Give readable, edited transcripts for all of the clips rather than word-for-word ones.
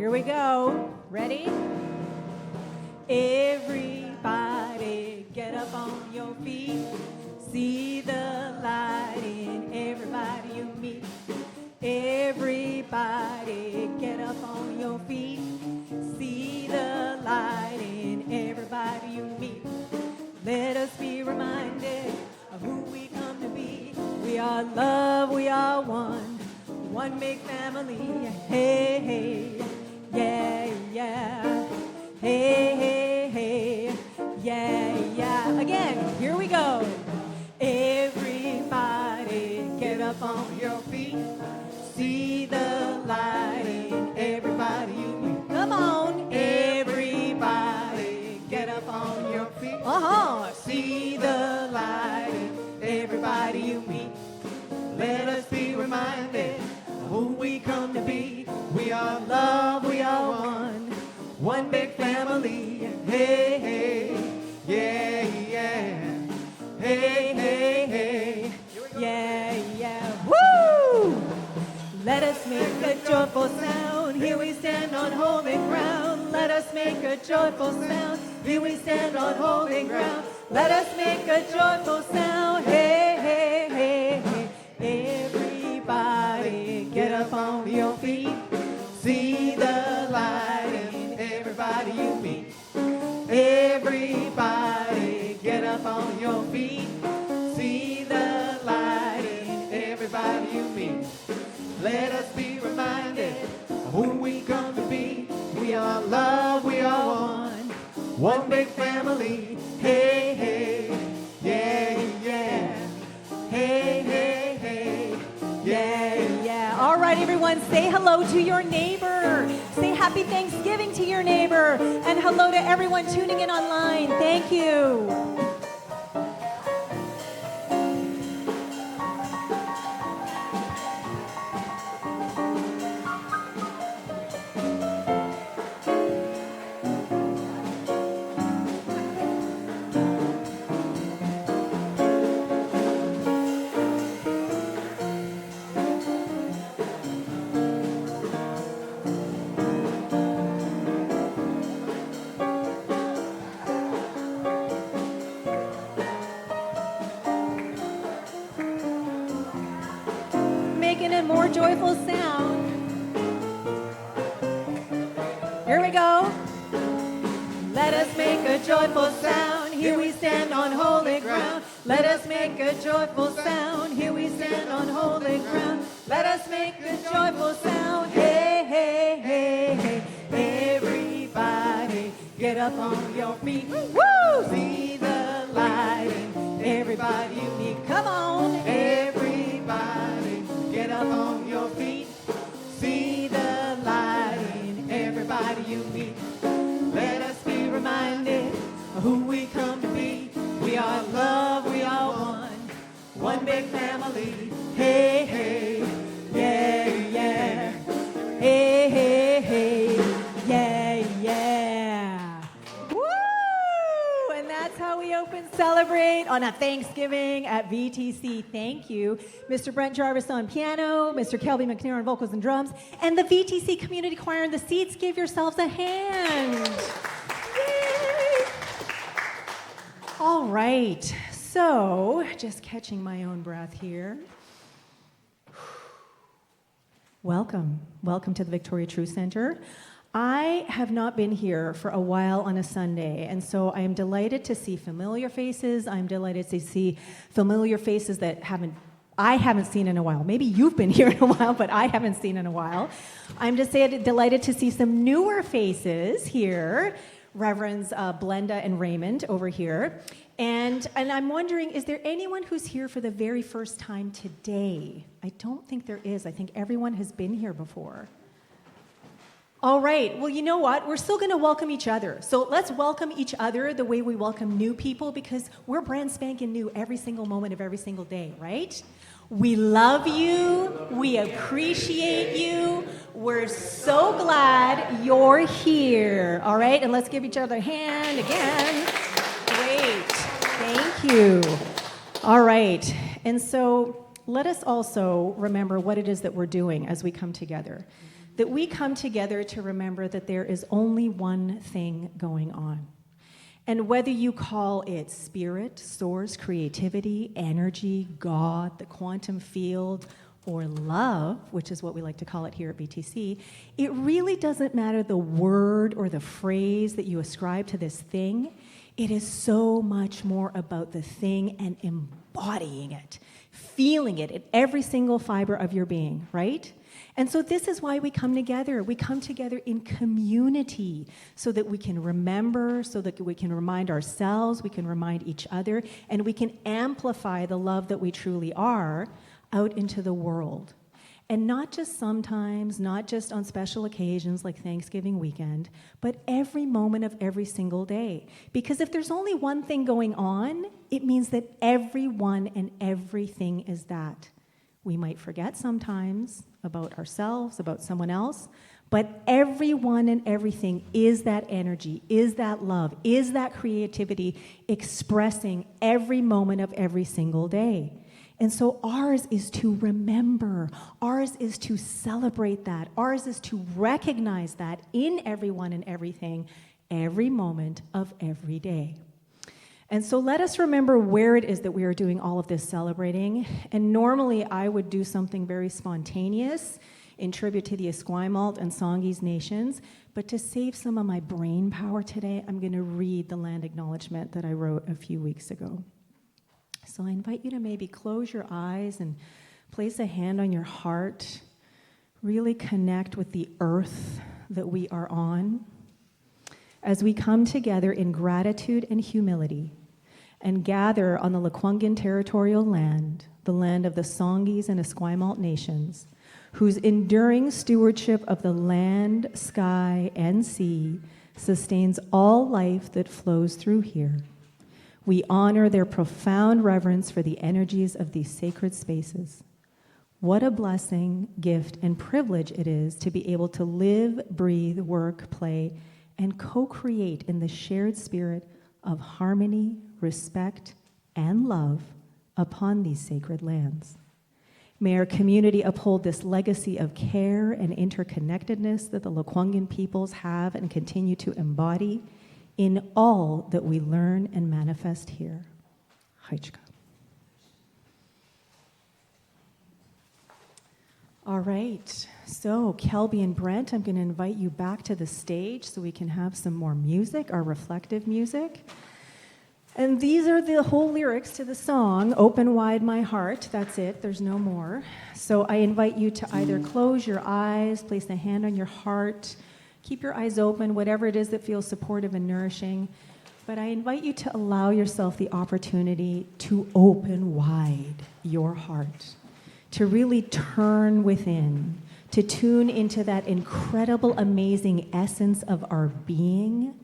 Here we go. Ready? Everybody get up on your feet. See the light in everybody you meet. Everybody get up on your feet. See the light in everybody you meet. Let us be reminded of who we come to be. We are love, we are one. One big family. Hey, hey, yeah, yeah. Hey, hey, hey, yeah, yeah. Again, here we go. Everybody get up on your feet. See the light in everybody you meet. Come on. Everybody get up on your feet. See the light in everybody you meet. Let us be reminded of who we come to be. We are love, we are one. One big family. Hey, hey, yeah, yeah. Hey, hey, hey, yeah, yeah. Woo! Let us make a joyful sound. Here we stand on holy ground. Let us make a joyful sound. Here we stand on holy ground. Let us make a joyful sound. Hey, hey, hey, hey. Everybody get up on your feet. See the light in everybody you meet. Everybody get up on your feet. See the light in everybody you meet. Let us be reminded of who we come to be. We are love, we are one. One big family. Hey, hey, yeah, yeah. Hey, hey, hey, yeah, yeah. All right, everyone, say hello to your neighbor. Say happy Thanksgiving to your neighbor. And hello to everyone tuning in online. Thank you. More joyful sound. Here we go. Let us make a joyful sound. Here we stand on holy ground. Let us make a joyful sound. Here we stand on holy ground. Let us make a joyful sound. Hey, hey, hey, hey. Everybody get up on your feet. Woo! See the light in everybody you meet. Come on. Everybody get up on your feet. See the light in everybody you meet. Let us be reminded of who we come to be. We are love, we are one. One big family. Hey, hey, yeah, yeah. Hey, hey, hey, yeah, yeah. Woo! And that's how we open Celebrate on a Thanksgiving at VTC. Thank you, Mr. Brent Jarvis on piano, Mr. Kelby McNair on vocals and drums, and the VTC Community Choir in the seats. Give yourselves a hand. Yay! All right, so just catching my own breath here. Welcome to the Victoria Truth Center. I have not been here for a while on a Sunday, and so I am delighted to see familiar faces. I'm delighted to see familiar faces that I haven't seen in a while. Maybe you've been here in a while, but I haven't seen in a while. I'm just delighted to see some newer faces here, Reverends Blenda and Raymond over here. And I'm wondering, is there anyone who's here for the very first time today? I don't think there is. I think everyone has been here before. All right, well, you know what? We're still going to welcome each other. So let's welcome each other the way we welcome new people, because we're brand spanking new every single moment of every single day, right? We love you. We appreciate you. We're so glad you're here. All right, and let's give each other a hand again. Great. Thank you. All right, and so let us also remember what it is that we're doing as we come together. that we come together to remember that there is only one thing going on. And whether you call it spirit, source, creativity, energy, God, the quantum field, or love, which is what we like to call it here at BTC, it really doesn't matter the word or the phrase that you ascribe to this thing. It is so much more about the thing and embodying it, feeling it in every single fiber of your being, right? And so this is why we come together. We come together in community so that we can remember, so that we can remind ourselves, we can remind each other, and we can amplify the love that we truly are out into the world. And not just sometimes, not just on special occasions like Thanksgiving weekend, but every moment of every single day. Because if there's only one thing going on, it means that everyone and everything is that. We might forget sometimes about ourselves, about someone else, but everyone and everything is that energy, is that love, is that creativity expressing every moment of every single day. And so ours is to remember, ours is to celebrate that, ours is to recognize that in everyone and everything, every moment of every day. And so let us remember where it is that we are doing all of this celebrating. And normally I would do something very spontaneous in tribute to the Esquimalt and Songhees nations. But to save some of my brain power today, I'm going to read the land acknowledgement that I wrote a few weeks ago. So I invite you to maybe close your eyes and place a hand on your heart. Really connect with the earth that we are on, as we come together in gratitude and humility and gather on the Lekwungen territorial land, the land of the Songhees and Esquimalt nations, whose enduring stewardship of the land, sky, and sea sustains all life that flows through here. We honor their profound reverence for the energies of these sacred spaces. What a blessing, gift, and privilege it is to be able to live, breathe, work, play, and co-create in the shared spirit of harmony, respect, and love upon these sacred lands. May our community uphold this legacy of care and interconnectedness that the Lekwungen peoples have and continue to embody in all that we learn and manifest here. Haichka. All right, so Kelby and Brent, I'm going to invite you back to the stage so we can have some more music, our reflective music. And these are the whole lyrics to the song, Open Wide My Heart. That's it, there's no more. So I invite you to either close your eyes, place a hand on your heart, keep your eyes open, whatever it is that feels supportive and nourishing. But I invite you to allow yourself the opportunity to open wide your heart, to really turn within, to tune into that incredible, amazing essence of our being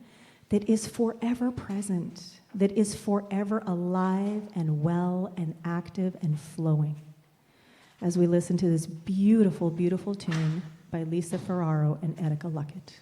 that is forever present, that is forever alive and well and active and flowing. As we listen to this beautiful, beautiful tune by Lisa Ferraro and Erika Luckett.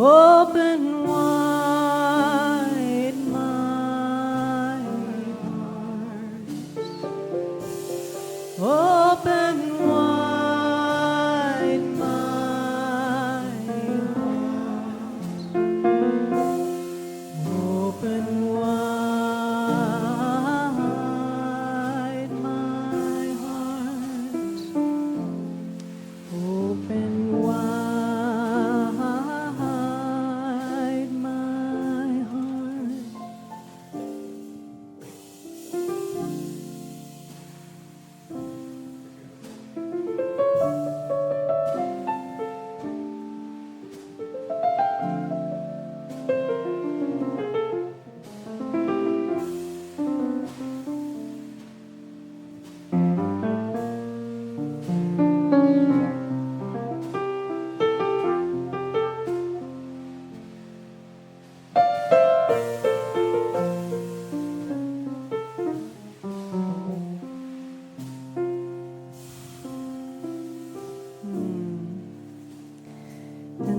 Open wide my heart. Open wide my heart.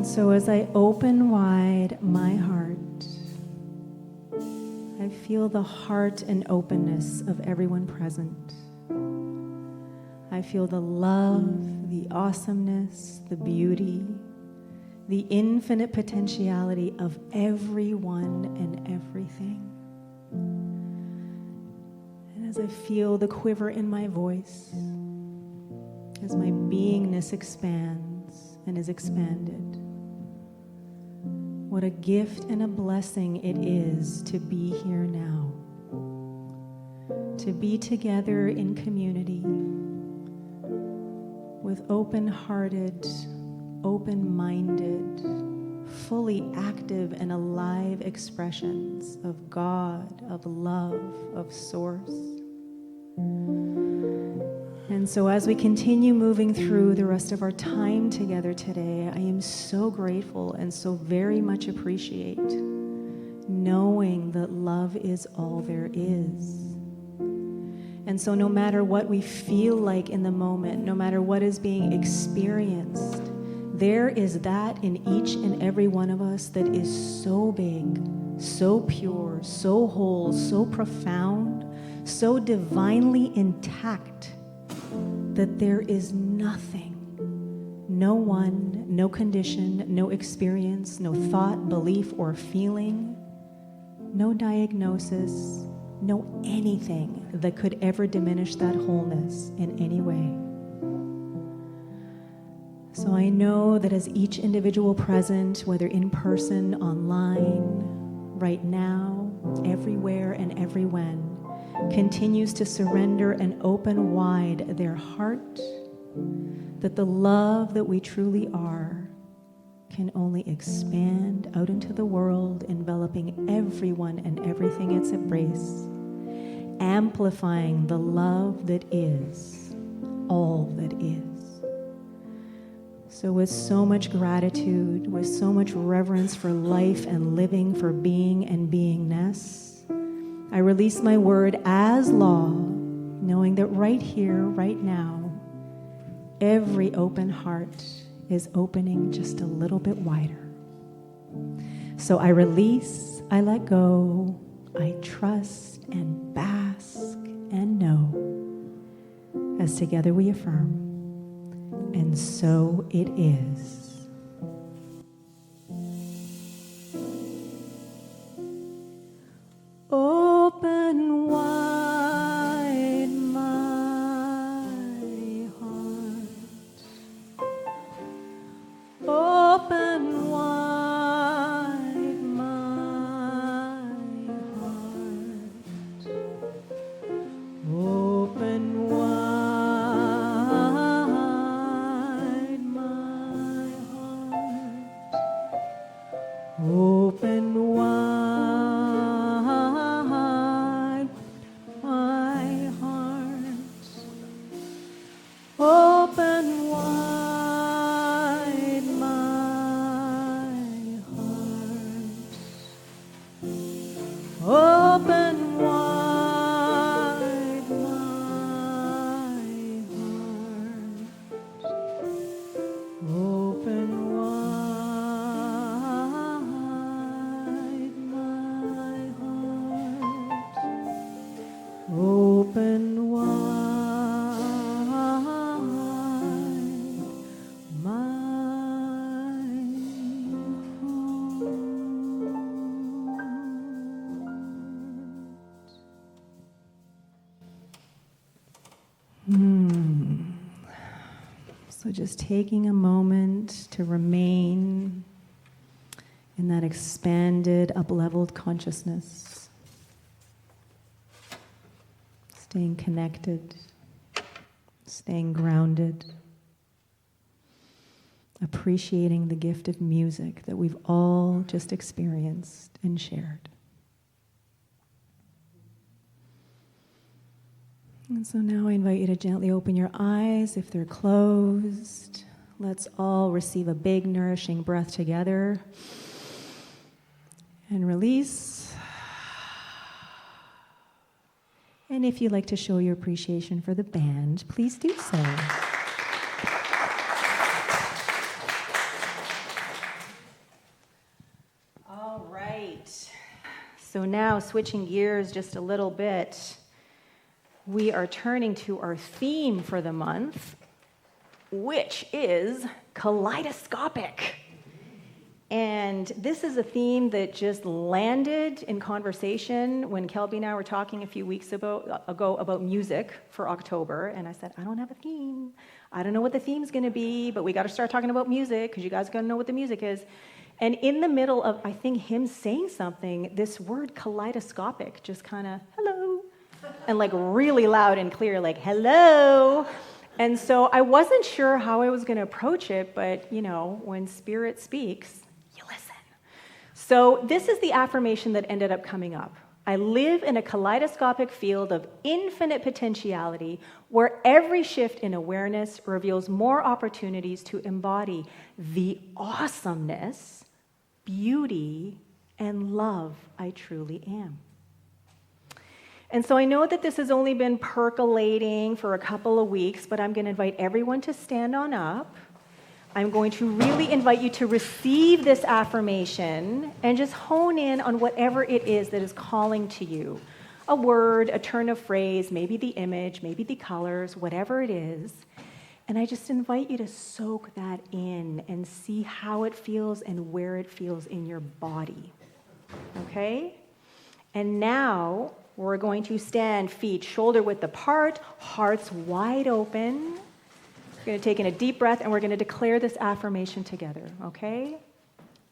And so as I open wide my heart, I feel the heart and openness of everyone present. I feel the love, the awesomeness, the beauty, the infinite potentiality of everyone and everything. And as I feel the quiver in my voice, as my beingness expands and is expanded, what a gift and a blessing it is to be here now, to be together in community with open-hearted, open-minded, fully active and alive expressions of God, of love, of Source. And so as we continue moving through the rest of our time together today, I am so grateful and so very much appreciate knowing that love is all there is. And so no matter what we feel like in the moment, no matter what is being experienced, there is that in each and every one of us that is so big, so pure, so whole, so profound, so divinely intact, that there is nothing, no one, no condition, no experience, no thought, belief, or feeling, no diagnosis, no anything that could ever diminish that wholeness in any way. So I know that as each individual present, whether in person, online, right now, everywhere and every when, continues to surrender and open wide their heart, that the love that we truly are can only expand out into the world, enveloping everyone and everything it's embrace, amplifying the love that is, all that is. So with so much gratitude, with so much reverence for life and living, for being and beingness, I release my word as law, knowing that right here, right now, every open heart is opening just a little bit wider. So I release, I let go, I trust and bask and know, as together we affirm, and so it is. Open wide my heart. Open wide my heart. Open wide my heart. Open wide. Open wide my heart. Open wide my heart. Open wide my heart. Open wide. So just taking a moment to remain in that expanded, up-leveled consciousness, staying connected, staying grounded, appreciating the gift of music that we've all just experienced and shared. And so now I invite you to gently open your eyes if they're closed. Let's all receive a big, nourishing breath together. And release. And if you'd like to show your appreciation for the band, please do so. So now, switching gears just a little bit, we are turning to our theme for the month, which is kaleidoscopic. And this is a theme that just landed in conversation when Kelby and I were talking a few weeks ago about music for October. And I said, I don't have a theme. I don't know what the theme's going to be, but we got to start talking about music because you guys got to know what the music is. And in the middle of, I think, him saying something, this word kaleidoscopic just kind of, hello, and like really loud and clear, like, hello. And so I wasn't sure how I was going to approach it, but, you know, when Spirit speaks, you listen. So this is the affirmation that ended up coming up. I live in a kaleidoscopic field of infinite potentiality where every shift in awareness reveals more opportunities to embody the awesomeness, beauty, and love I truly am. And so I know that this has only been percolating for a couple of weeks, but I'm going to invite everyone to stand on up. I'm going to really invite you to receive this affirmation and just hone in on whatever it is that is calling to you. A word, a turn of phrase, maybe the image, maybe the colors, whatever it is. And I just invite you to soak that in and see how it feels and where it feels in your body. Okay? And now we're going to stand feet shoulder width apart, hearts wide open. We're going to take in a deep breath and we're going to declare this affirmation together, okay?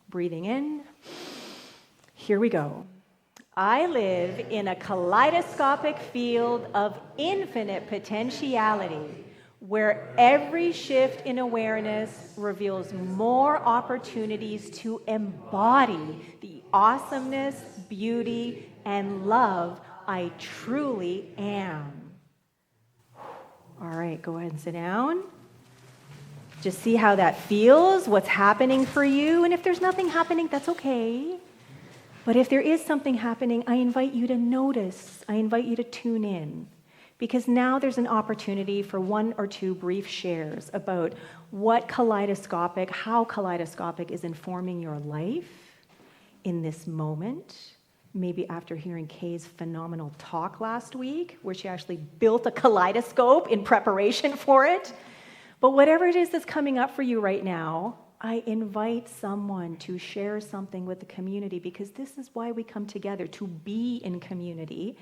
Breathing in. Here we go. I live in a kaleidoscopic field of infinite potentiality where every shift in awareness reveals more opportunities to embody the awesomeness, beauty, and love I truly am. All right, go ahead and sit down. Just see how that feels, what's happening for you. And if there's nothing happening, that's okay. But if there is something happening, I invite you to notice. I invite you to tune in. Because now there's an opportunity for one or two brief shares about how kaleidoscopic is informing your life in this moment. Maybe after hearing Kay's phenomenal talk last week, where she actually built a kaleidoscope in preparation for it. But whatever it is that's coming up for you right now, I invite someone to share something with the community, because this is why we come together, to be in community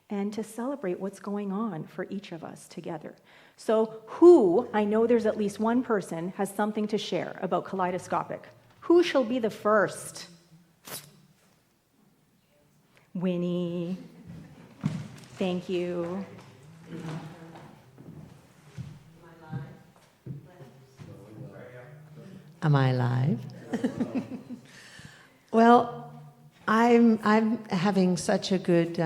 and to celebrate what's going on for each of us together. So I know there's at least one person, has something to share about kaleidoscopic. Who shall be the first? Winnie. Thank you. Am I live? Well, I'm having such a good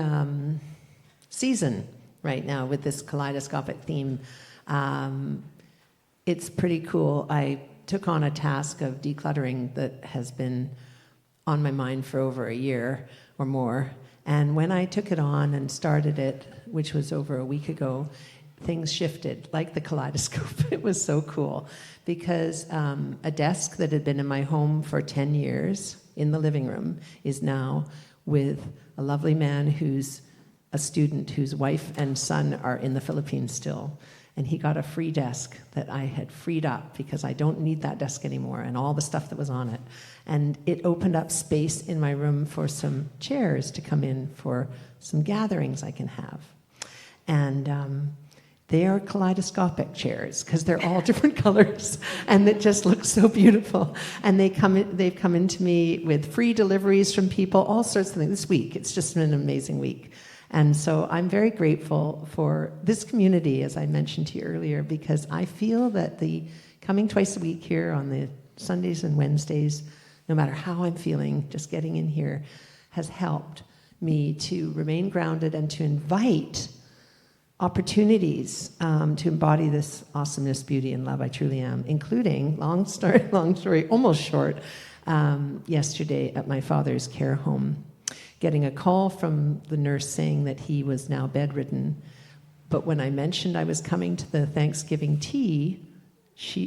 season right now with this kaleidoscopic theme. It's pretty cool. I took on a task of decluttering that has been on my mind for over a year or more. And when I took it on and started it, which was over a week ago, things shifted like the kaleidoscope. It was so cool because a desk that had been in my home for 10 years in the living room is now with a lovely man who's a student whose wife and son are in the Philippines still. And he got a free desk that I had freed up because I don't need that desk anymore and all the stuff that was on it. And it opened up space in my room for some chairs to come in for some gatherings I can have. And they are kaleidoscopic chairs because they're all different colors and it just looks so beautiful. And they've come into me with free deliveries from people, all sorts of things. This week, it's just been an amazing week. And so I'm very grateful for this community, as I mentioned to you earlier, because I feel that the coming twice a week here on the Sundays and Wednesdays, no matter how I'm feeling, just getting in here has helped me to remain grounded and to invite opportunities to embody this awesomeness, beauty, and love I truly am, including, long story, almost short, yesterday at my father's care home, getting a call from the nurse saying that he was now bedridden. But when I mentioned I was coming to the Thanksgiving tea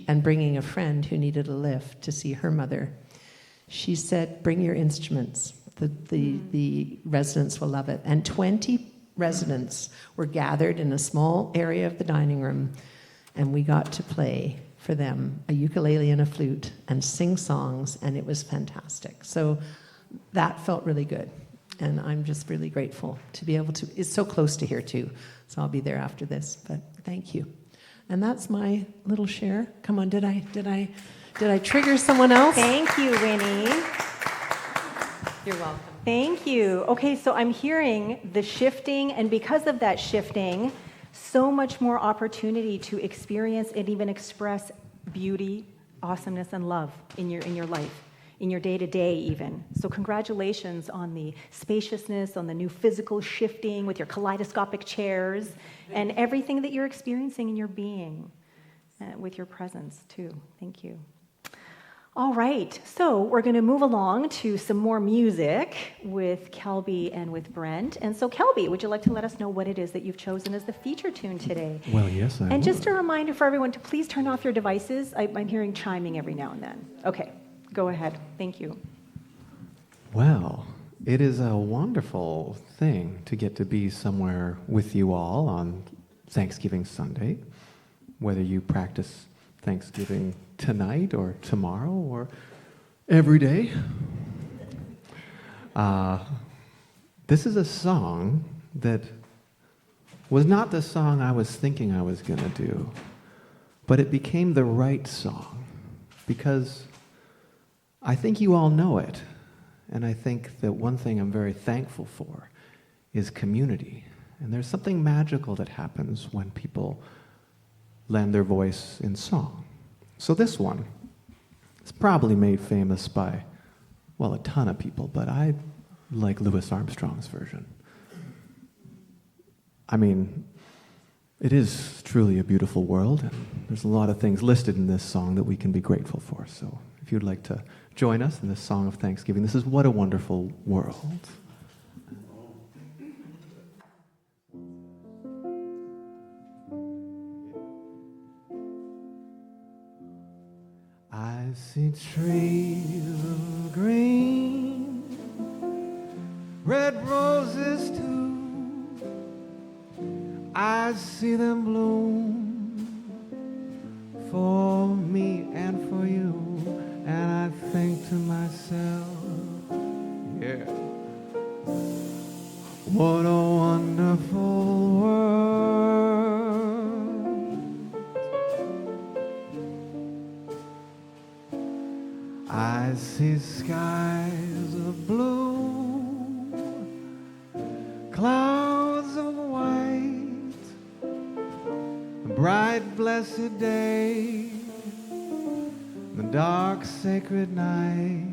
and bringing a friend who needed a lift to see her mother, she said, bring your instruments, The residents will love it. And 20 residents were gathered in a small area of the dining room, and we got to play for them a ukulele and a flute and sing songs, and it was fantastic. So that felt really good. And I'm just really grateful to be able to. It's so close to here too, so I'll be there after this. But thank you. And that's my little share. Come on, did I trigger someone else? Thank you, Winnie. You're welcome. Thank you. Okay, so I'm hearing the shifting, and because of that shifting, so much more opportunity to experience and even express beauty, awesomeness, and love in your life, in your day-to-day even. So congratulations on the spaciousness, on the new physical shifting with your kaleidoscopic chairs, and everything that you're experiencing in your being with your presence too. Thank you. All right, so we're going to move along to some more music with Kelby and with Brent. And so Kelby, would you like to let us know what it is that you've chosen as the feature tune today? Well, yes, I And would. just a reminder for everyone to please turn off your devices. I'm hearing chiming every now and then. Okay, go ahead. Thank you. Well, it is a wonderful thing to get to be somewhere with you all on Thanksgiving Sunday, whether you practice Thanksgiving tonight or tomorrow or every day. This is a song that was not the song I was thinking I was going to do, but it became the right song because I think you all know it. And I think that one thing I'm very thankful for is community. And there's something magical that happens when people lend their voice in song. So this one is probably made famous by, well, a ton of people, but I like Louis Armstrong's version. I mean, it is truly a beautiful world, and there's a lot of things listed in this song that we can be grateful for. So if you'd like to join us in this song of Thanksgiving, this is What a Wonderful World. I see trees of green, red roses too. I see them bloom for me and for you, and I think to myself, yeah, what a wonderful world. I see skies of blue, clouds of white, a bright blessed day, the dark sacred night,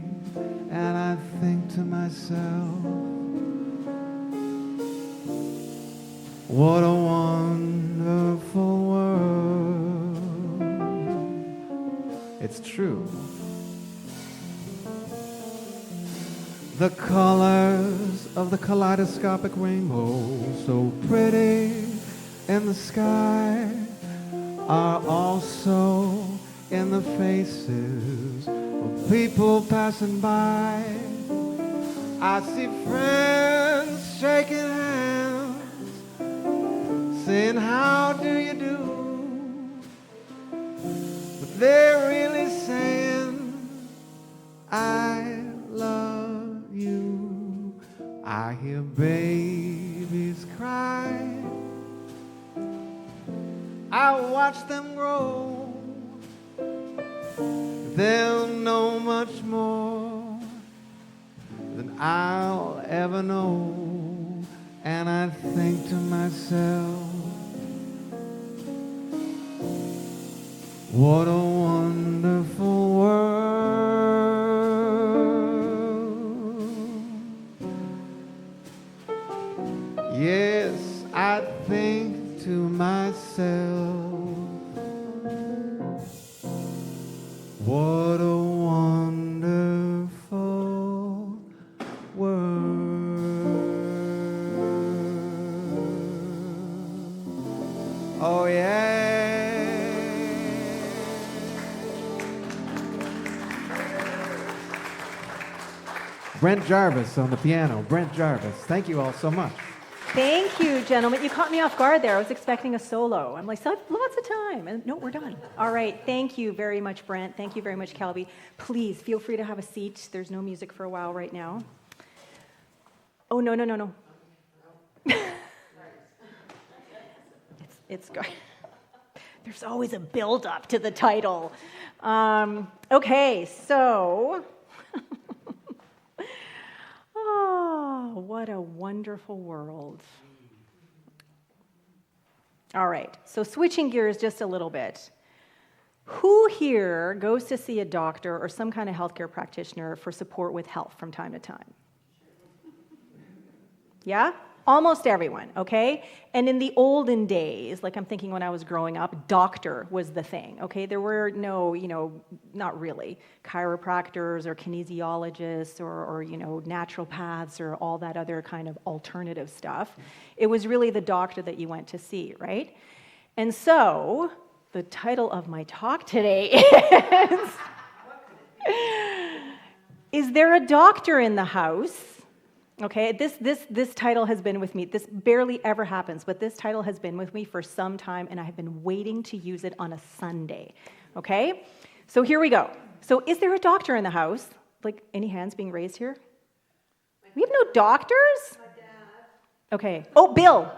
and I think to myself, what a wonderful world. It's true. The colors of the kaleidoscopic rainbow, so pretty in the sky, are also in the faces of people passing by. I see friends shaking hands, saying, how do you do? But they're really saying, I love you. I hear babies cry, I watch them grow. They'll know much more than I'll ever know. And I think to myself, what a wonderful world. Yes, I think to myself, what a wonderful world. Oh, yeah. Brent Jarvis on the piano. Brent Jarvis. Thank you all so much. Thank you, gentlemen. You caught me off guard there. I was expecting a solo. I'm like, lots of time. And no, we're done. All right. Thank you very much, Brent. Thank you very much, Kelby. Please feel free to have a seat. There's no music for a while right now. Oh, no. It's good. There's always a build-up to the title. Okay, so... Oh, what a wonderful world. All right, so switching gears just a little bit. Who here goes to see a doctor or some kind of healthcare practitioner for support with health from time to time? Yeah? Almost everyone, okay? And in the olden days, like I'm thinking when I was growing up, doctor was the thing, okay? There were no, not really, chiropractors or kinesiologists or naturopaths or all that other kind of alternative stuff. It was really the doctor that you went to see, right? And so, the title of my talk today is there a doctor in the house? Okay, this title has been with me. This barely ever happens, but this title has been with me for some time, and I have been waiting to use it on a Sunday. Okay, so here we go. So is there a doctor in the house? Like, any hands being raised here? We have no doctors? Okay. Oh, Bill.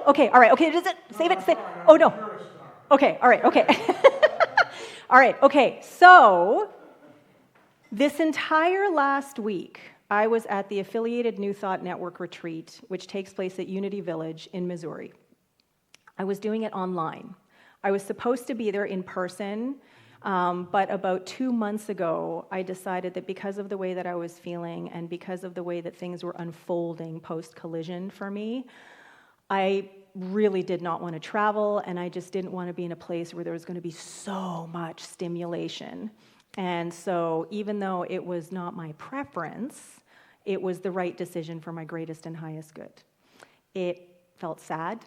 Okay, all right. Okay, does it? Save it. Oh, no. Okay, all right, okay. All right, okay. So, this entire last week, I was at the affiliated New Thought Network retreat, which takes place at Unity Village in Missouri. I was doing it online. I was supposed to be there in person, but about 2 months ago, I decided that because of the way that I was feeling and because of the way that things were unfolding post-collision for me, I really did not want to travel, and I just didn't want to be in a place where there was going to be so much stimulation. And so even though it was not my preference, it was the right decision for my greatest and highest good. It felt sad.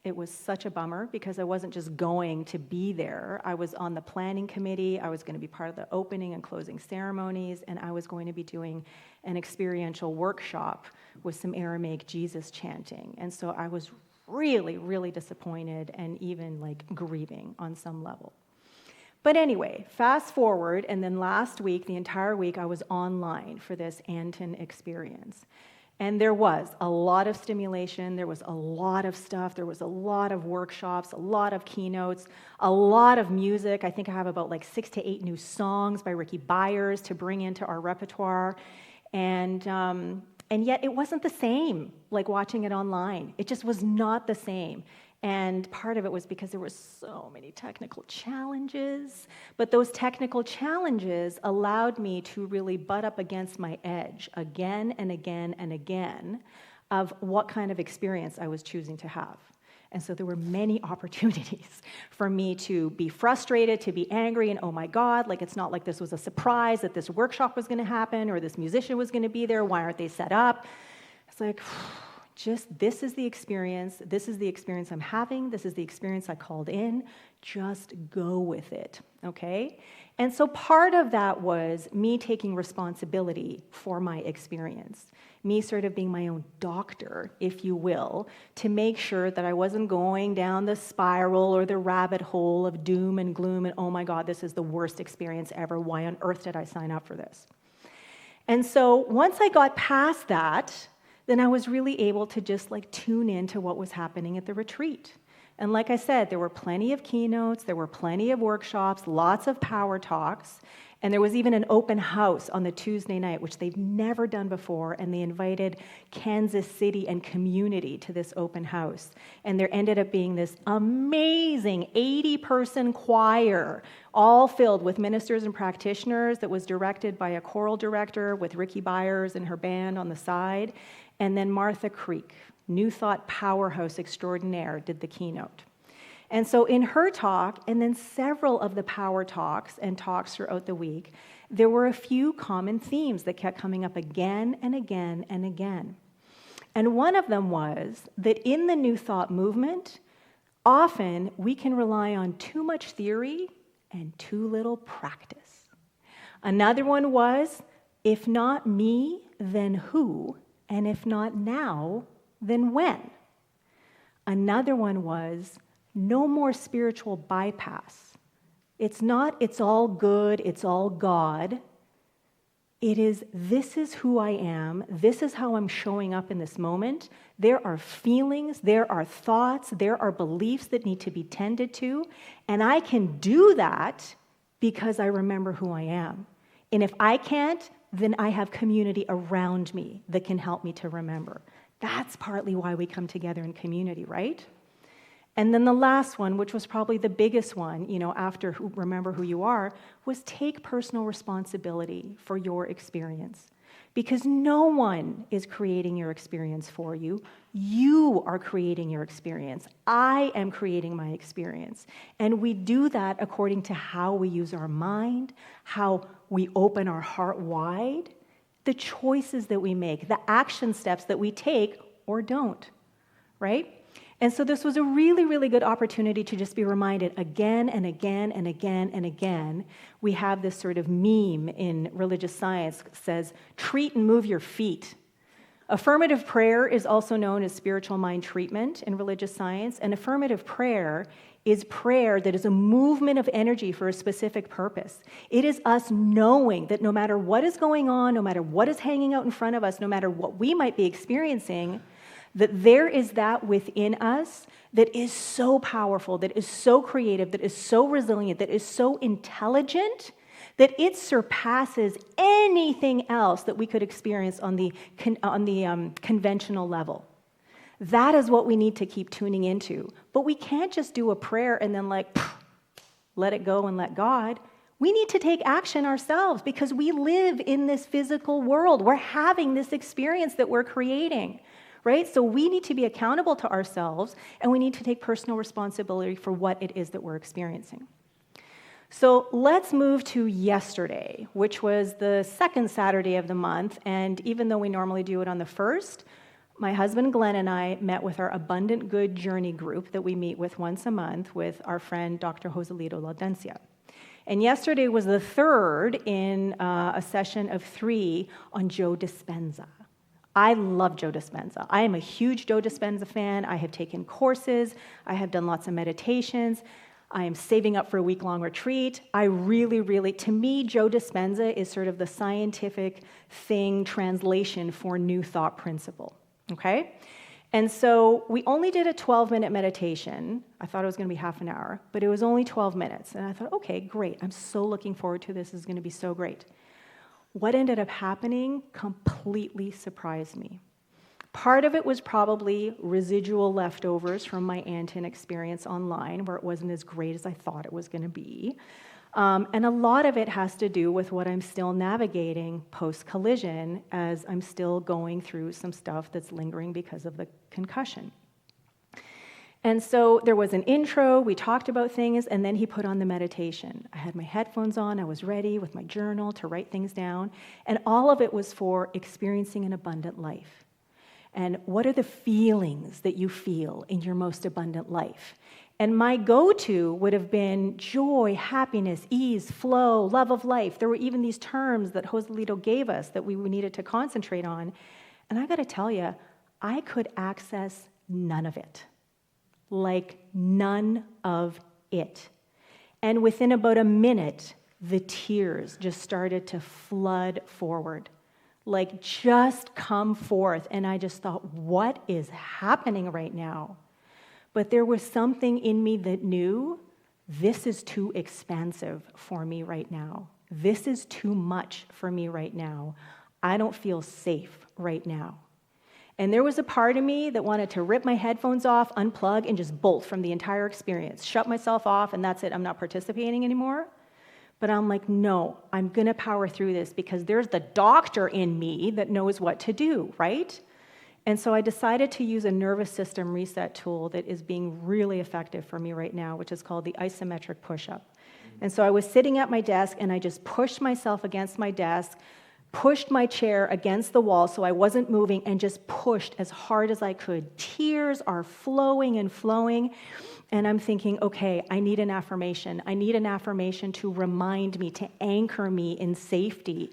It was such a bummer because I wasn't just going to be there. I was on the planning committee. I was going to be part of the opening and closing ceremonies, and I was going to be doing an experiential workshop with some Aramaic Jesus chanting. And so I was really, really disappointed and even like grieving on some level. But anyway, fast forward, and then last week, the entire week, I was online for this Anton experience. And there was a lot of stimulation, there was a lot of stuff, there was a lot of workshops, a lot of keynotes, a lot of music. I think I have about like 6 to 8 new songs by Ricky Byers to bring into our repertoire. And yet it wasn't the same like watching it online. It just was not the same. And part of it was because there were so many technical challenges, but those technical challenges allowed me to really butt up against my edge again and again and again of what kind of experience I was choosing to have. And so there were many opportunities for me to be frustrated, to be angry, and oh my God, like it's not like this was a surprise that this workshop was going to happen or this musician was going to be there. Why aren't they set up? It's like, this is the experience I'm having, this is the experience I called in, just go with it, okay? And so part of that was me taking responsibility for my experience, me sort of being my own doctor, if you will, to make sure that I wasn't going down the spiral or the rabbit hole of doom and gloom and oh my God, this is the worst experience ever, why on earth did I sign up for this? And so once I got past that, then I was really able to just like tune into what was happening at the retreat. And like I said, there were plenty of keynotes, there were plenty of workshops, lots of power talks, and there was even an open house on the Tuesday night, which they've never done before, and they invited Kansas City and community to this open house. And there ended up being this amazing 80-person choir, all filled with ministers and practitioners that was directed by a choral director with Ricky Byers and her band on the side. And then Martha Creek, New Thought powerhouse extraordinaire, did the keynote. And so in her talk, and then several of the power talks and talks throughout the week, there were a few common themes that kept coming up again and again and again. And one of them was that in the New Thought movement, often we can rely on too much theory and too little practice. Another one was, If not me, then who? And if not now, then when? Another one was, no more spiritual bypass. It's not, it's all good, it's all God. It is, this is who I am, this is how I'm showing up in this moment. There are feelings, there are thoughts, there are beliefs that need to be tended to, and I can do that because I remember who I am. And if I can't, then I have community around me that can help me to remember. That's partly why we come together in community, right? And then the last one, which was probably the biggest one, after remember who you are, was take personal responsibility for your experience. Because no one is creating your experience for you. You are creating your experience. I am creating my experience. And we do that according to how we use our mind, how we open our heart wide, the choices that we make, the action steps that we take or don't, right? And so this was a really, really good opportunity to just be reminded again and again and again and again. We have this sort of meme in religious science that says, treat and move your feet. Affirmative prayer is also known as spiritual mind treatment in religious science. And affirmative prayer is prayer that is a movement of energy for a specific purpose. It is us knowing that no matter what is going on, no matter what is hanging out in front of us, no matter what we might be experiencing, that there is that within us that is so powerful, that is so creative, that is so resilient, that is so intelligent, that it surpasses anything else that we could experience on the conventional level. That is what we need to keep tuning into. But we can't just do a prayer and then let it go and let God. We need to take action ourselves because we live in this physical world. We're having this experience that we're creating. Right? So we need to be accountable to ourselves, and we need to take personal responsibility for what it is that we're experiencing. So let's move to yesterday, which was the second Saturday of the month, and even though we normally do it on the first, my husband Glenn and I met with our Abundant Good Journey group that we meet with once a month with our friend Dr. Joselito Laudencia. And yesterday was the third in a session of 3 on Joe Dispenza. I love Joe Dispenza. I am a huge Joe Dispenza fan. I have taken courses. I have done lots of meditations. I am saving up for a week-long retreat. I really, to me, Joe Dispenza is sort of the scientific translation for New Thought principle, okay? And so we only did a 12-minute meditation. I thought it was going to be half an hour, but it was only 12 minutes. And I thought, okay, great. I'm so looking forward to this. This is going to be so great. What ended up happening completely surprised me. Part of it was probably residual leftovers from my Anton experience online, where it wasn't as great as I thought it was going to be. And a lot of it has to do with what I'm still navigating post-collision, as I'm still going through some stuff that's lingering because of the concussion. And so there was an intro, we talked about things, and then he put on the meditation. I had my headphones on, I was ready with my journal to write things down, and all of it was for experiencing an abundant life. And what are the feelings that you feel in your most abundant life? And my go-to would have been joy, happiness, ease, flow, love of life. There were even these terms that Joselito gave us that we needed to concentrate on. And I got to tell you, I could access none of it. Like none of it. And within about a minute, the tears just started to flood forward. Like just come forth. And I just thought, what is happening right now? But there was something in me that knew this is too expansive for me right now. This is too much for me right now. I don't feel safe right now. And there was a part of me that wanted to rip my headphones off, unplug, and just bolt from the entire experience. Shut myself off, and that's it. I'm not participating anymore. But I'm like, no, I'm going to power through this because there's the doctor in me that knows what to do, right? And so I decided to use a nervous system reset tool that is being really effective for me right now, which is called the isometric push-up. And so I was sitting at my desk, and I just pushed myself against my desk, pushed my chair against the wall so I wasn't moving, and just pushed as hard as I could. Tears are flowing and flowing, and I'm thinking, okay, I need an affirmation. I need an affirmation to remind me, to anchor me in safety.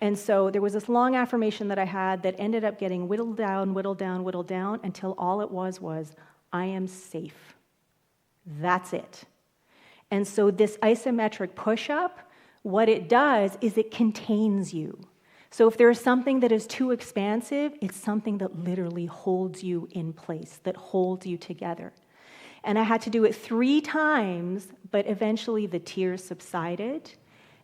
And so there was this long affirmation that I had that ended up getting whittled down, until all it was, I am safe. That's it. And so this isometric push-up, what it does is it contains you. So if there is something that is too expansive, it's something that literally holds you in place, that holds you together. And I had to do it 3 times, but eventually the tears subsided,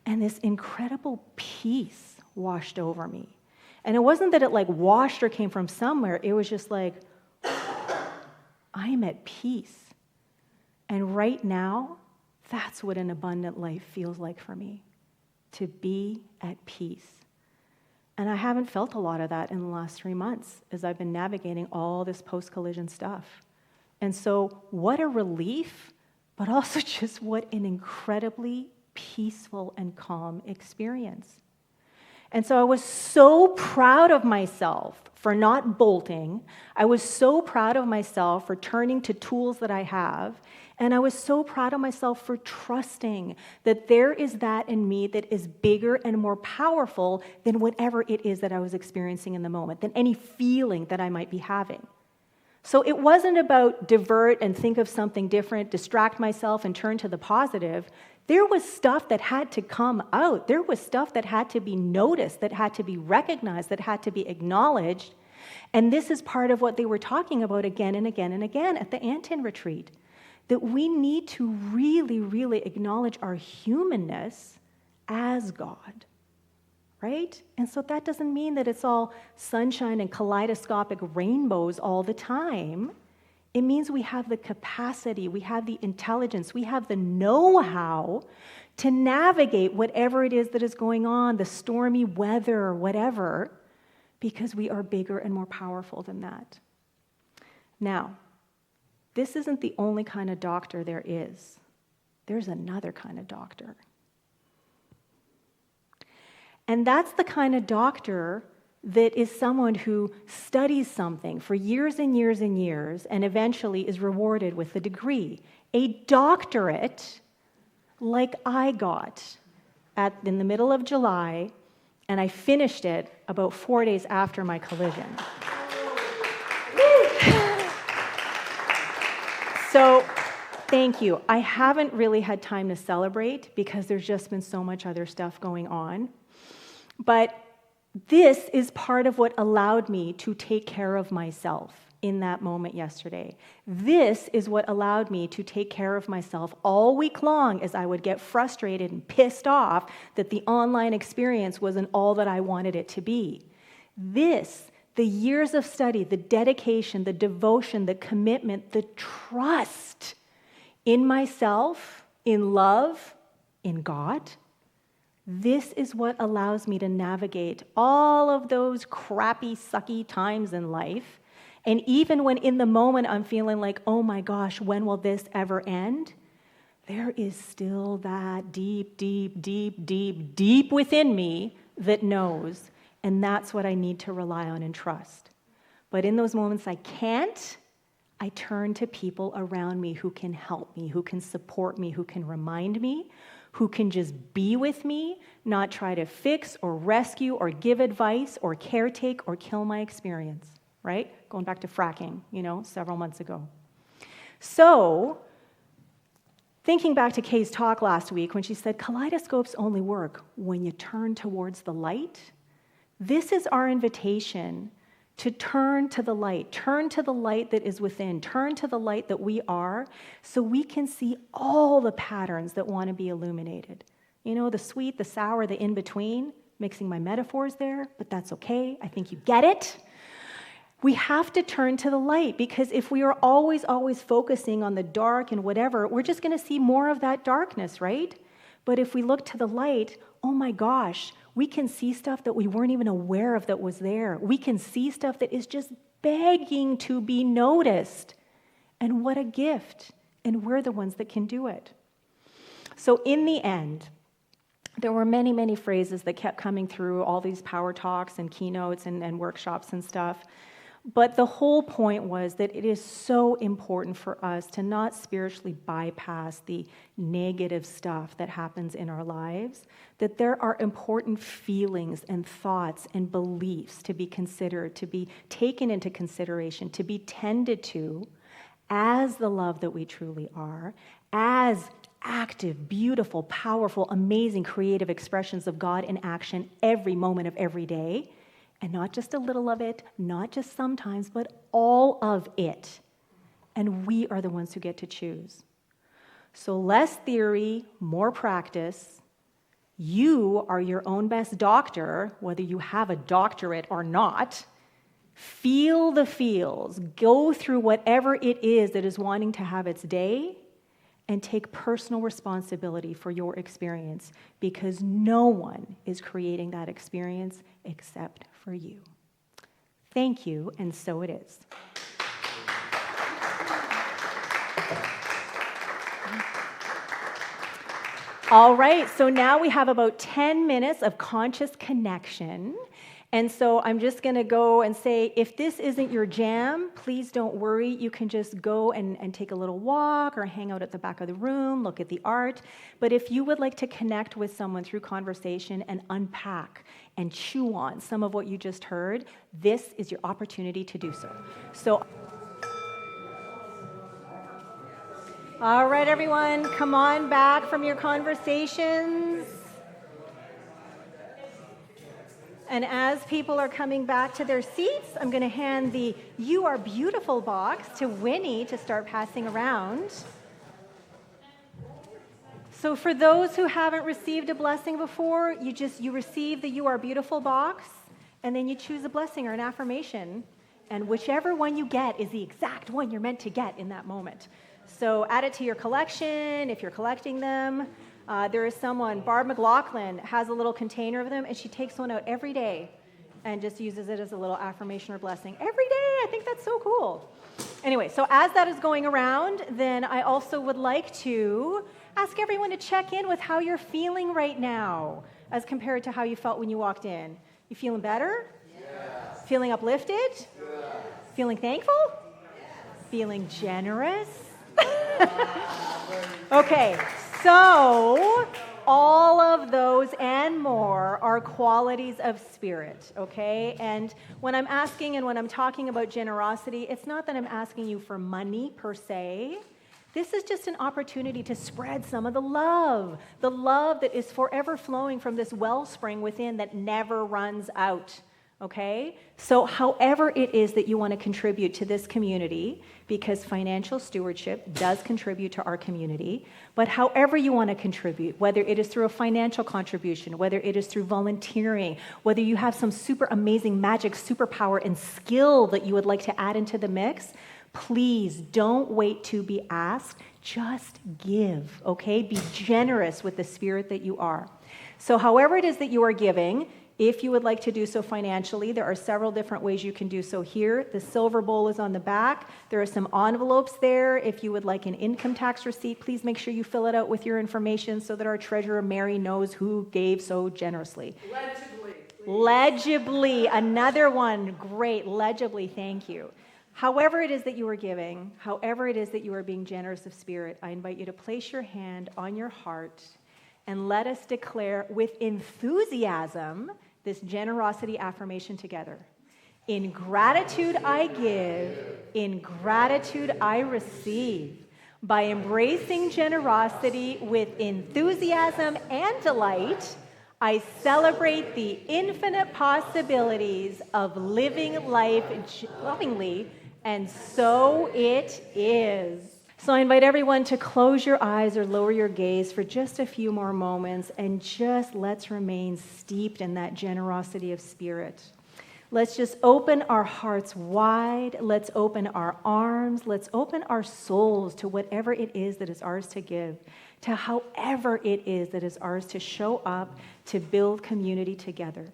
and this incredible peace washed over me. And it wasn't that it like washed or came from somewhere, it was just like, I am at peace. And right now, that's what an abundant life feels like for me, to be at peace. And I haven't felt a lot of that in the last 3 months as I've been navigating all this post-collision stuff. And so what a relief, but also just what an incredibly peaceful and calm experience. And so I was so proud of myself for not bolting. I was so proud of myself for turning to tools that I have. And I was so proud of myself for trusting that there is that in me that is bigger and more powerful than whatever it is that I was experiencing in the moment, than any feeling that I might be having. So it wasn't about divert and think of something different, distract myself and turn to the positive. There was stuff that had to come out. There was stuff that had to be noticed, that had to be recognized, that had to be acknowledged. And this is part of what they were talking about again and again and again at the Anton retreat, that we need to really, really acknowledge our humanness as God, right? And so that doesn't mean that it's all sunshine and kaleidoscopic rainbows all the time. It means we have the capacity, we have the intelligence, we have the know-how to navigate whatever it is that is going on, the stormy weather or whatever, because we are bigger and more powerful than that. Now, this isn't the only kind of doctor there is. There's another kind of doctor. And that's the kind of doctor that is someone who studies something for years and years and years and eventually is rewarded with a degree, a doctorate like I got in the middle of July, and I finished it about 4 days after my collision. So, thank you. I haven't really had time to celebrate because there's just been so much other stuff going on. But this is part of what allowed me to take care of myself in that moment yesterday. This is what allowed me to take care of myself all week long as I would get frustrated and pissed off that the online experience wasn't all that I wanted it to be. This, the years of study, the dedication, the devotion, the commitment, the trust in myself, in love, in God, this is what allows me to navigate all of those crappy, sucky times in life. And even when in the moment I'm feeling like, oh my gosh, when will this ever end? There is still that deep, deep, deep, deep, deep within me that knows. And that's what I need to rely on and trust. But in those moments I can't, I turn to people around me who can help me, who can support me, who can remind me, who can just be with me, not try to fix or rescue or give advice or caretake or kill my experience, right? Going back to fracking, several months ago. So, thinking back to Kay's talk last week when she said, kaleidoscopes only work when you turn towards the light. This is our invitation to turn to the light that is within, turn to the light that we are, so we can see all the patterns that want to be illuminated. The sweet, the sour, the in-between, mixing my metaphors there, but that's okay. I think you get it. We have to turn to the light, because if we are always focusing on the dark and whatever, we're just going to see more of that darkness, right? But if we look to the light, oh my gosh, we can see stuff that we weren't even aware of that was there. We can see stuff that is just begging to be noticed. And what a gift. And we're the ones that can do it. So in the end, there were many, many phrases that kept coming through all these power talks and keynotes and workshops and stuff. But the whole point was that it is so important for us to not spiritually bypass the negative stuff that happens in our lives, that there are important feelings and thoughts and beliefs to be considered, to be taken into consideration, to be tended to as the love that we truly are, as active, beautiful, powerful, amazing, creative expressions of God in action every moment of every day. And not just a little of it, not just sometimes, but all of it. And we are the ones who get to choose. So less theory, more practice. You are your own best doctor, whether you have a doctorate or not. Feel the feels. Go through whatever it is that is wanting to have its day, and take personal responsibility for your experience, because no one is creating that experience except for you. Thank you, and so it is. All right, so now we have about 10 minutes of conscious connection. And so I'm just going to go and say, if this isn't your jam, please don't worry. You can just go and take a little walk or hang out at the back of the room, look at the art. But if you would like to connect with someone through conversation and unpack and chew on some of what you just heard, this is your opportunity to do so. So, all right, everyone, come on back from your conversations. And as people are coming back to their seats, I'm going to hand the You Are Beautiful box to Winnie to start passing around. So for those who haven't received a blessing before, you receive the You Are Beautiful box, and then you choose a blessing or an affirmation. And whichever one you get is the exact one you're meant to get in that moment. So add it to your collection if you're collecting them. There is someone, Barb McLaughlin, has a little container of them, and she takes one out every day and just uses it as a little affirmation or blessing. Every day! I think that's so cool. Anyway, so as that is going around, then I also would like to ask everyone to check in with how you're feeling right now as compared to how you felt when you walked in. You feeling better? Yes. Feeling uplifted? Yes. Feeling thankful? Yes. Feeling generous? Okay. So, all of those and more are qualities of spirit, okay? And when I'm asking and when I'm talking about generosity, it's not that I'm asking you for money per se. This is just an opportunity to spread some of the love that is forever flowing from this wellspring within that never runs out. Okay? So however it is that you want to contribute to this community, because financial stewardship does contribute to our community, but however you want to contribute, whether it is through a financial contribution, whether it is through volunteering, whether you have some super amazing magic superpower and skill that you would like to add into the mix, please don't wait to be asked. Just give, okay? Be generous with the spirit that you are. So however it is that you are giving, if you would like to do so financially, there are several different ways you can do so here. The silver bowl is on the back. There are some envelopes there. If you would like an income tax receipt, please make sure you fill it out with your information so that our treasurer, Mary, knows who gave so generously. Legibly. Legibly. Another one. Great. Legibly. Thank you. However it is that you are giving, however it is that you are being generous of spirit, I invite you to place your hand on your heart and let us declare with enthusiasm this generosity affirmation together. In gratitude I give, in gratitude I receive. By embracing generosity with enthusiasm and delight, I celebrate the infinite possibilities of living life lovingly, and so it is. So I invite everyone to close your eyes or lower your gaze for just a few more moments, and just let's remain steeped in that generosity of spirit. Let's just open our hearts wide. Let's open our arms. Let's open our souls to whatever it is that is ours to give, to however it is that is ours to show up, to build community together.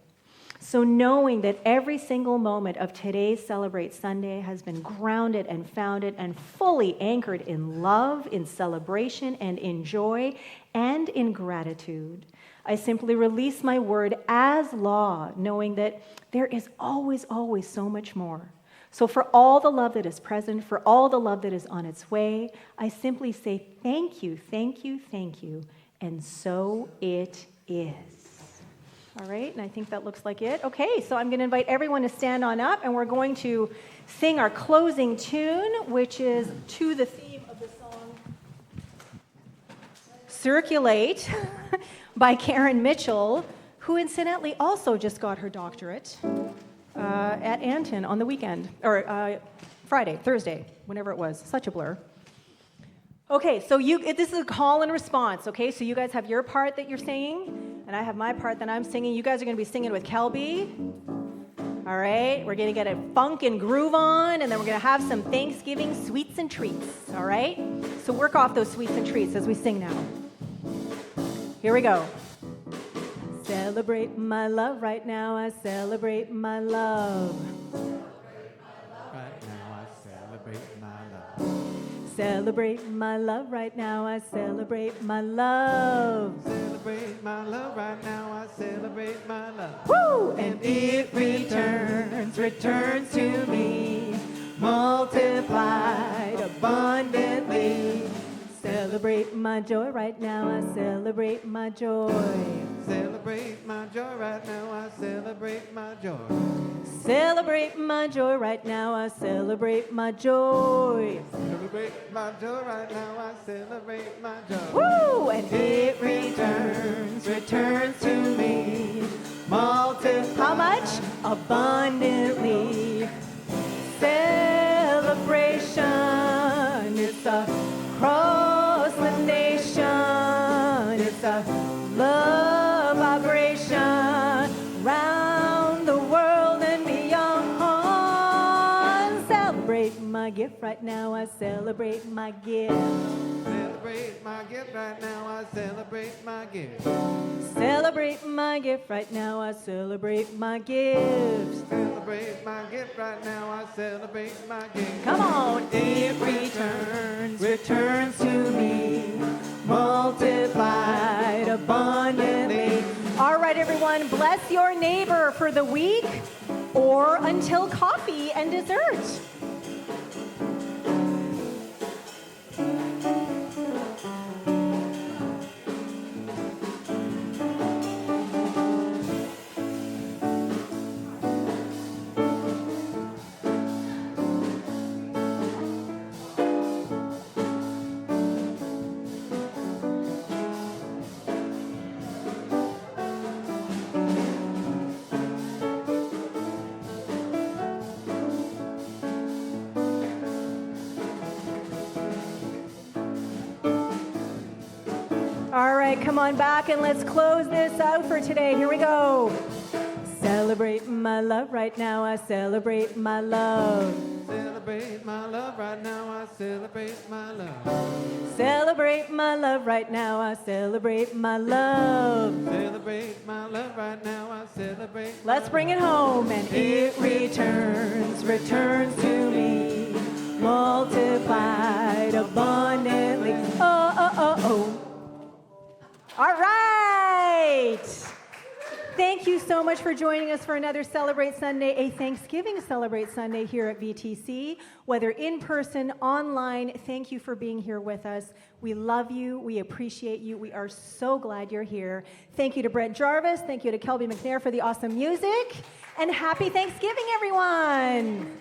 So knowing that every single moment of today's Celebrate Sunday has been grounded and founded and fully anchored in love, in celebration, and in joy, and in gratitude, I simply release my word as law, knowing that there is always, always so much more. So for all the love that is present, for all the love that is on its way, I simply say thank you, thank you, thank you, and so it is. All right, and I think that looks like it. Okay, so I'm going to invite everyone to stand on up, and we're going to sing our closing tune, which is to the theme of the song Circulate by Karen Mitchell, who incidentally also just got her doctorate at Anton on the weekend, or Friday, Thursday, whenever it was. Such a blur. Okay, so this is a call and response, okay? So you guys have your part that you're singing, and I have my part that I'm singing. You guys are going to be singing with Kelby. All right, we're going to get a funk and groove on, and then we're going to have some Thanksgiving sweets and treats, all right? So work off those sweets and treats as we sing now. Here we go. Celebrate my love right now, I celebrate my love. Right now I celebrate my love. Celebrate my love right now, I celebrate my love. Celebrate my love right now, I celebrate my love. Woo! And it returns to me, multiplied abundantly. Celebrate my joy right now, I celebrate my joy. Celebrate my joy right now, I celebrate my joy. Celebrate my joy right now, I celebrate my joy. Celebrate my joy right now, I celebrate my joy. Woo! And it returns to me, how much? Abundantly. Celebration, it's across the nation, it's a love vibration round the world and beyond. Celebrate my gift right now, I celebrate my gift. Celebrate my gift right now, I celebrate my gift. Celebrate my gift right now, I celebrate my gift. Celebrate my gift right now, I celebrate my gift. Come on, it returns to me, multiplied abundantly. All right, everyone, bless your neighbor for the week or until coffee and dessert. All right, come on back and let's close this out for today. Here we go. Celebrate my love right now, I celebrate my love. Celebrate my love right now, I celebrate my love. Celebrate my love right now, I celebrate my love. Celebrate my love right now, I celebrate my Let's bring it home. And it returns to me, multiplied abundantly. Oh, oh, oh, oh. All right. Thank you so much for joining us for another Celebrate Sunday, a Thanksgiving Celebrate Sunday here at VTC. Whether in person, online, thank you for being here with us. We love you. We appreciate you. We are so glad you're here. Thank you to Brett Jarvis. Thank you to Kelby McNair for the awesome music. And happy Thanksgiving, everyone.